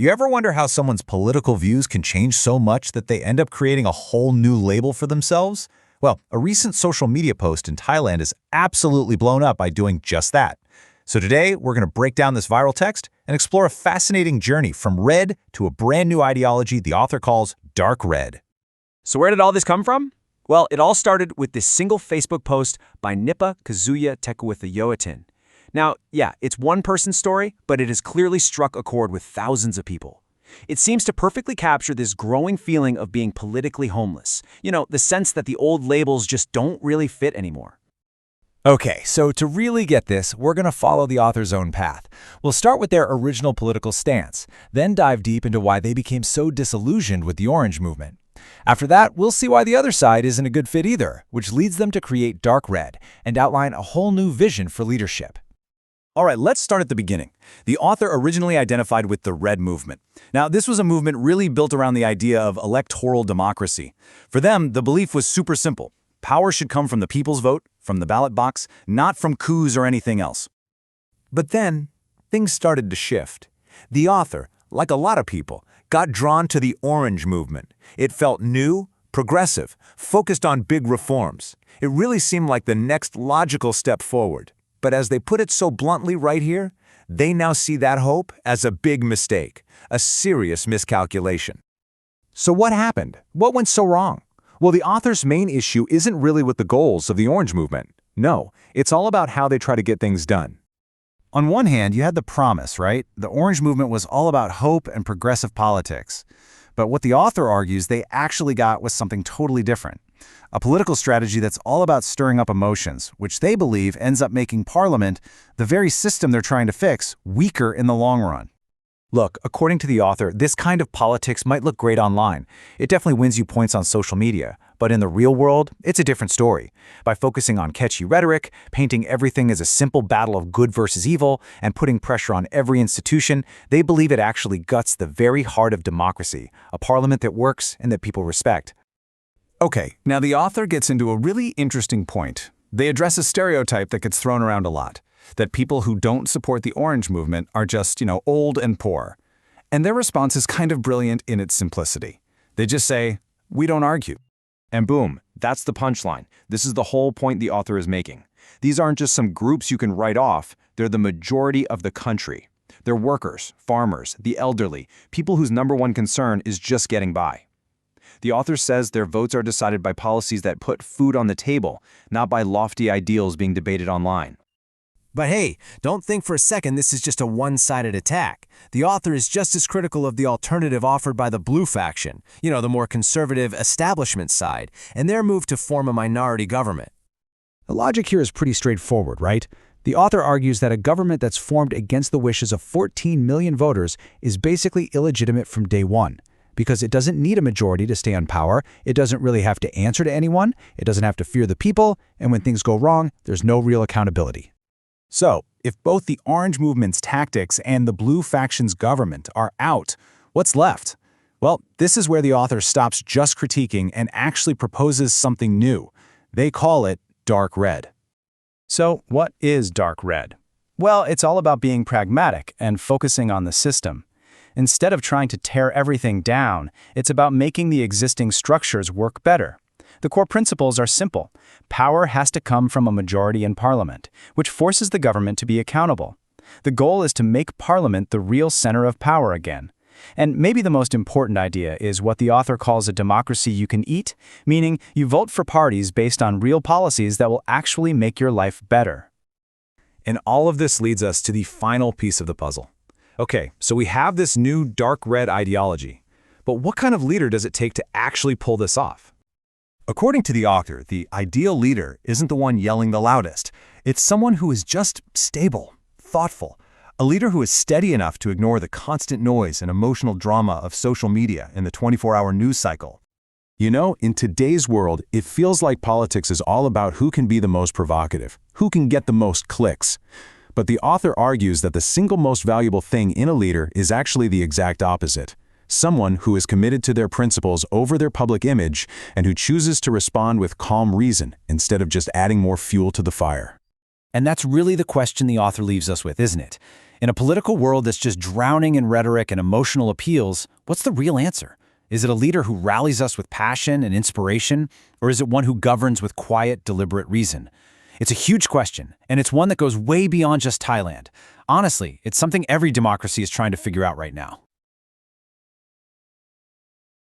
You ever wonder how someone's political views can change so much that they end up creating a whole new label for themselves? Well, a recent social media post in Thailand is absolutely blown up by doing just that. So today, we're going to break down this viral text and explore a fascinating journey from red to a brand new ideology the author calls dark red. So where did all this come from? Well, it all started with this single Facebook post by Nipa Kazuya Tekuwitha-Yoatin. Now, yeah, it's one person's story, but it has clearly struck a chord with thousands of people. It seems to perfectly capture this growing feeling of being politically homeless. You know, the sense that the old labels just don't really fit anymore. Okay, so to really get this, we're going to follow the author's own path. We'll start with their original political stance, then dive deep into why they became so disillusioned with the Orange movement. After that, we'll see why the other side isn't a good fit either, which leads them to create Dark Red and outline a whole new vision for leadership. All right, let's start at the beginning. The author originally identified with the Red Movement. Now, this was a movement really built around the idea of electoral democracy. For them, the belief was super simple. Power should come from the people's vote, from the ballot box, not from coups or anything else. But then, things started to shift. The author, like a lot of people, got drawn to the Orange Movement. It felt new, progressive, focused on big reforms. It really seemed like the next logical step forward. But as they put it so bluntly right here, they now see that hope as a big mistake, a serious miscalculation. So what happened? What went so wrong? Well, the author's main issue isn't really with the goals of the Orange Movement. No, it's all about how they try to get things done. On one hand, you had the promise, right? The Orange movement was all about hope and progressive politics. But what the author argues they actually got was something totally different. A political strategy that's all about stirring up emotions, which they believe ends up making Parliament, the very system they're trying to fix, weaker in the long run. Look, according to the author, this kind of politics might look great online. It definitely wins you points on social media. But in the real world, it's a different story. By focusing on catchy rhetoric, painting everything as a simple battle of good versus evil, and putting pressure on every institution, they believe it actually guts the very heart of democracy, a parliament that works and that people respect. Okay, now the author gets into a really interesting point. They address a stereotype that gets thrown around a lot, that people who don't support the Orange movement are just, old and poor. And their response is kind of brilliant in its simplicity. They just say, "We don't argue." And boom, that's the punchline. This is the whole point the author is making. These aren't just some groups you can write off, they're the majority of the country. They're workers, farmers, the elderly, people whose number one concern is just getting by. The author says their votes are decided by policies that put food on the table, not by lofty ideals being debated online. But hey, don't think for a second this is just a one-sided attack. The author is just as critical of the alternative offered by the Blue faction, the more conservative establishment side, and their move to form a minority government. The logic here is pretty straightforward, right? The author argues that a government that's formed against the wishes of 14 million voters is basically illegitimate from day one. Because it doesn't need a majority to stay on power, it doesn't really have to answer to anyone, it doesn't have to fear the people, and when things go wrong, there's no real accountability. So, if both the Orange Movement's tactics and the Blue faction's government are out, what's left? Well, this is where the author stops just critiquing and actually proposes something new. They call it Dark Red. So, what is Dark Red? Well, it's all about being pragmatic and focusing on the system. Instead of trying to tear everything down, it's about making the existing structures work better. The core principles are simple. Power has to come from a majority in Parliament, which forces the government to be accountable. The goal is to make Parliament the real center of power again. And maybe the most important idea is what the author calls a democracy you can eat, meaning you vote for parties based on real policies that will actually make your life better. And all of this leads us to the final piece of the puzzle. Okay, so we have this new dark red ideology, but what kind of leader does it take to actually pull this off? According to the author, the ideal leader isn't the one yelling the loudest. It's someone who is just stable, thoughtful, a leader who is steady enough to ignore the constant noise and emotional drama of social media and the 24-hour news cycle. In today's world, it feels like politics is all about who can be the most provocative, who can get the most clicks. But the author argues that the single most valuable thing in a leader is actually the exact opposite. Someone who is committed to their principles over their public image and who chooses to respond with calm reason instead of just adding more fuel to the fire. And that's really the question the author leaves us with, isn't it? In a political world that's just drowning in rhetoric and emotional appeals, what's the real answer? Is it a leader who rallies us with passion and inspiration, or is it one who governs with quiet, deliberate reason? It's a huge question, and it's one that goes way beyond just Thailand. Honestly, it's something every democracy is trying to figure out right now.